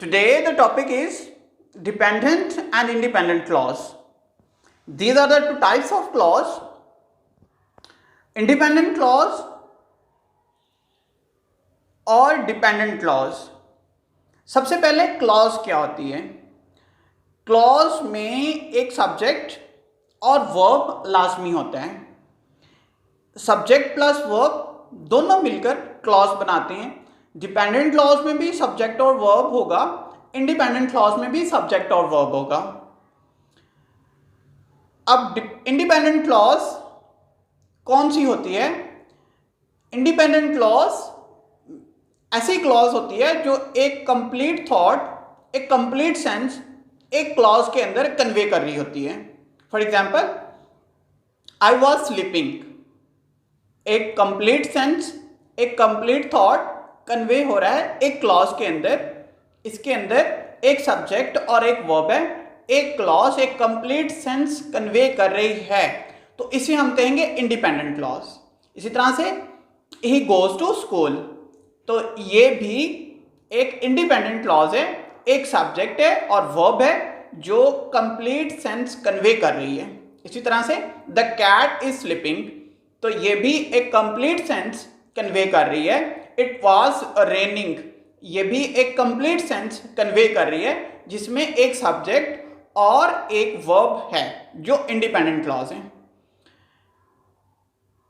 Today the topic is dependent and independent clause. These are the two types of clause. Independent clause और dependent clause. सबसे पहले clause क्या होती है? Clause में एक सब्जेक्ट और वर्ब लाजमी होता है. सब्जेक्ट प्लस वर्ब दोनों मिलकर क्लॉज बनाते हैं. डिपेंडेंट क्लॉज में भी सब्जेक्ट और वर्ब होगा, इंडिपेंडेंट क्लॉज में भी सब्जेक्ट और वर्ब होगा. अब इंडिपेंडेंट क्लॉज कौन सी होती है? इंडिपेंडेंट क्लॉज ऐसी क्लॉज होती है जो एक कंप्लीट थॉट, एक कंप्लीट सेंस एक क्लॉज के अंदर कन्वे कर रही होती है. For example, I was sleeping, एक कंप्लीट सेंस, एक कंप्लीट थॉट कन्वे हो रहा है एक क्लॉज के अंदर. इसके अंदर एक सब्जेक्ट और एक वर्ब है. एक क्लॉज एक कंप्लीट सेंस कन्वे कर रही है, तो इसे हम कहेंगे इंडिपेंडेंट क्लॉज. इसी तरह से ही गोज टू स्कूल, तो ये भी एक इंडिपेंडेंट क्लॉज है. एक सब्जेक्ट है और वर्ब है जो कंप्लीट सेंस कन्वे कर रही है. इसी तरह से द कैट इज स्लीपिंग, तो ये भी एक कंप्लीट सेंस कन्वे कर रही है. इट वॉज रेनिंग, ये भी एक कंप्लीट सेंस कन्वे कर रही है जिसमें एक सब्जेक्ट और एक वर्ब है जो इंडिपेंडेंट क्लॉज है.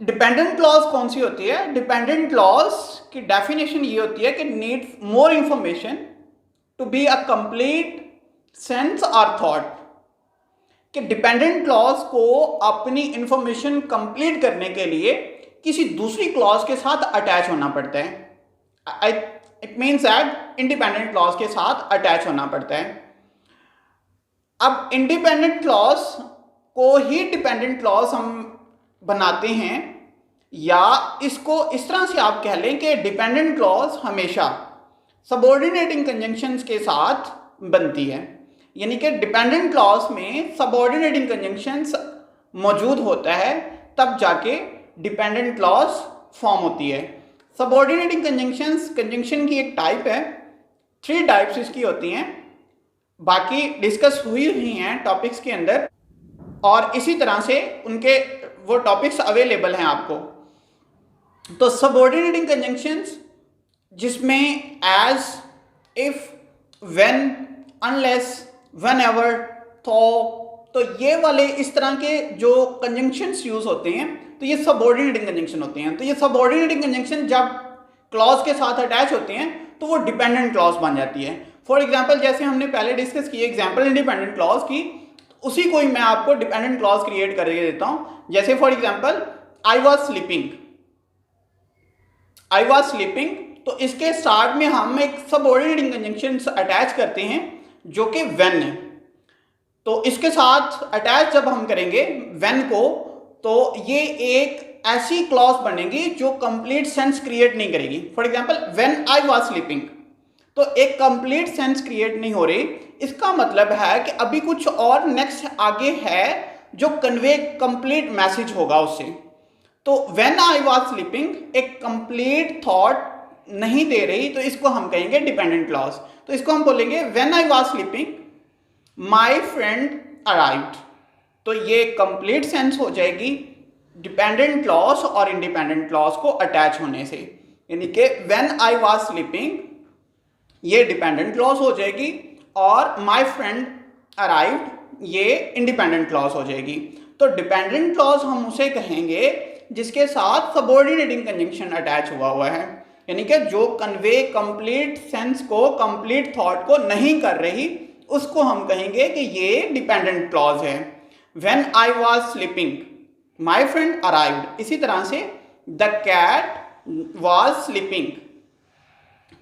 डिपेंडेंट क्लॉज कौन सी होती है? डिपेंडेंट क्लॉज की डेफिनेशन ये होती है कि need more information to be a complete sense और थॉट. कि डिपेंडेंट क्लॉज को अपनी इंफॉर्मेशन कंप्लीट करने के लिए किसी दूसरी क्लॉज के साथ अटैच होना पड़ता है. It means that independent clause के साथ अटैच होना पड़ता है. अब इंडिपेंडेंट क्लॉज को ही डिपेंडेंट क्लॉज हम बनाते हैं, या इसको इस तरह से आप कह लें कि डिपेंडेंट क्लॉज हमेशा सबऑर्डिनेटिंग कंजंक्शंस के साथ बनती है. यानी कि डिपेंडेंट क्लॉज में सबऑर्डिनेटिंग कंजंक्शंस मौजूद होता है, तब जाके डिपेंडेंट क्लॉज फॉर्म होती है. सबऑर्डिनेटिंग कंजंक्शंस कंजंक्शन की एक टाइप है. 3 टाइप्स इसकी होती हैं, बाकी डिस्कस हुई हैं टॉपिक्स के अंदर, और इसी तरह से उनके वो टॉपिक्स अवेलेबल हैं आपको. तो सबऑर्डिनेटिंग कंजंक्शंस जिसमें as, if, when, unless, whenever, तो ये वाले इस तरह के जो कंजंक्शंस यूज होते हैं, तो ये सबऑर्डिनेटिंग कंजंक्शन होते हैं. तो ये सबऑर्डिनेटिंग कंजंक्शन जब क्लॉज के साथ अटैच होते हैं तो वो डिपेंडेंट क्लॉज बन जाती है. फॉर एग्जाम्पल, जैसे हमने पहले डिस्कस की एग्जाम्पल इंडिपेंडेंट क्लॉज की, उसी को ही मैं आपको डिपेंडेंट क्लॉज क्रिएट करके देता हूं. जैसे for example, I was sleeping, I was sleeping, तो इसके स्टार्ट में हम एक सबऑर्डिनेटिंग कंजंक्शन अटैच करते हैं जो कि व्हेन है. तो इसके साथ अटैच जब हम करेंगे व्हेन को, तो ये एक ऐसी क्लॉज बनेगी जो कंप्लीट सेंस क्रिएट नहीं करेगी. For example, when I was sleeping, तो एक कंप्लीट सेंस क्रिएट नहीं हो रही. इसका मतलब है कि अभी कुछ और नेक्स्ट आगे है जो कन्वे कंप्लीट मैसेज होगा उससे. तो व्हेन आई वॉज स्लीपिंग एक कंप्लीट थॉट नहीं दे रही, तो इसको हम कहेंगे डिपेंडेंट क्लॉज. तो इसको हम बोलेंगे when I was sleeping my friend arrived, तो ये कंप्लीट सेंस हो जाएगी डिपेंडेंट क्लॉज और इंडिपेंडेंट क्लॉज को अटैच होने से. यानी कि व्हेन आई वॉज स्लीपिंग ये डिपेंडेंट क्लॉज हो जाएगी, और माई फ्रेंड अराइव्ड ये इंडिपेंडेंट क्लॉज हो जाएगी. तो डिपेंडेंट क्लॉज हम उसे कहेंगे जिसके साथ सबऑर्डिनेटिंग कंजंक्शन अटैच हुआ है. यानी कि जो कन्वे कंप्लीट सेंस को, कंप्लीट थॉट को नहीं कर रही, उसको हम कहेंगे कि ये डिपेंडेंट क्लॉज है. When I was sleeping my friend arrived. इसी तरह से द कैट वॉज स्लीपिंग,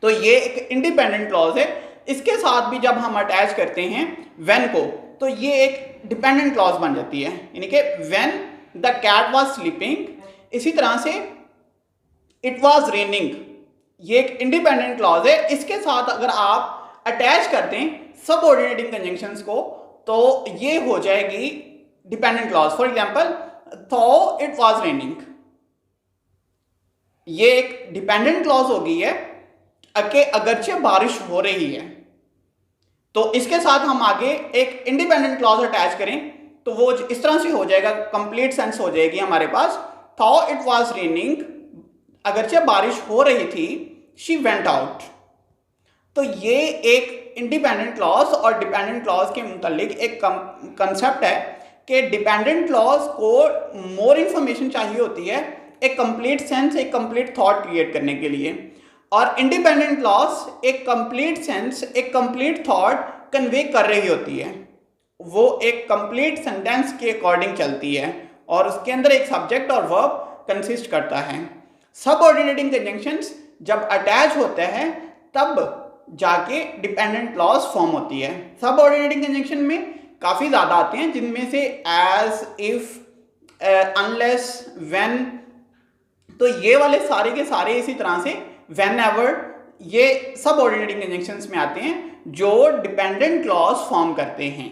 तो ये एक इंडिपेंडेंट क्लॉज है. इसके साथ भी जब हम अटैच करते हैं व्हेन को, तो ये एक डिपेंडेंट क्लॉज बन जाती है. यानी कि when the cat was sleeping. इसी तरह से इट वॉज रेनिंग, ये एक इंडिपेंडेंट क्लॉज है. इसके साथ अगर आप अटैच कर दें सबऑर्डिनेटिंग कंजंक्शंस को, तो ये हो जाएगी डिपेंडेंट क्लॉज. फॉर एग्जाम्पल, थो इट वॉज रेनिंग, ये एक डिपेंडेंट क्लॉज हो गई है कि अगरचे बारिश हो रही है. तो इसके साथ हम आगे एक इंडिपेंडेंट क्लॉज अटैच करें तो वो इस तरह से हो जाएगा, कंप्लीट सेंस हो जाएगी हमारे पास। थॉ इट वाज रेनिंग, अगरचे बारिश हो रही थी, शी वेंट आउट। तो ये एक इंडिपेंडेंट क्लॉज और डिपेंडेंट क्लॉज के मुतालिक एक कंसेप्ट है कि डिपेंडेंट क्लॉज को मोर इंफॉर्मेशन चाहिए होती है एक कंप्लीट सेंस, एक कंप्लीट थॉट क्रिएट करने के लिए, और इंडिपेंडेंट क्लॉज एक कंप्लीट सेंस, एक कंप्लीट थॉट कन्वे कर रही होती है। वो एक कंप्लीट सेंटेंस के अकॉर्डिंग चलती है और उसके अंदर एक सब्जेक्ट और वर्ब कंसिस्ट करता है। सबऑर्डिनेटिंग कंजंक्शंस जब अटैच होते हैं तब जाके डिपेंडेंट क्लॉज फॉर्म होती है। सबऑर्डिनेटिंग कंजंक्शन में काफ़ी ज़्यादा आते हैं, जिनमें से एज, इफ, अनलेस, व्हेन, तो ये वाले सारे के सारे इसी तरह से व्हेन एवर, ये सबऑर्डिनेटिंग कंजंक्शंस में आते हैं जो डिपेंडेंट क्लॉज फॉर्म करते हैं।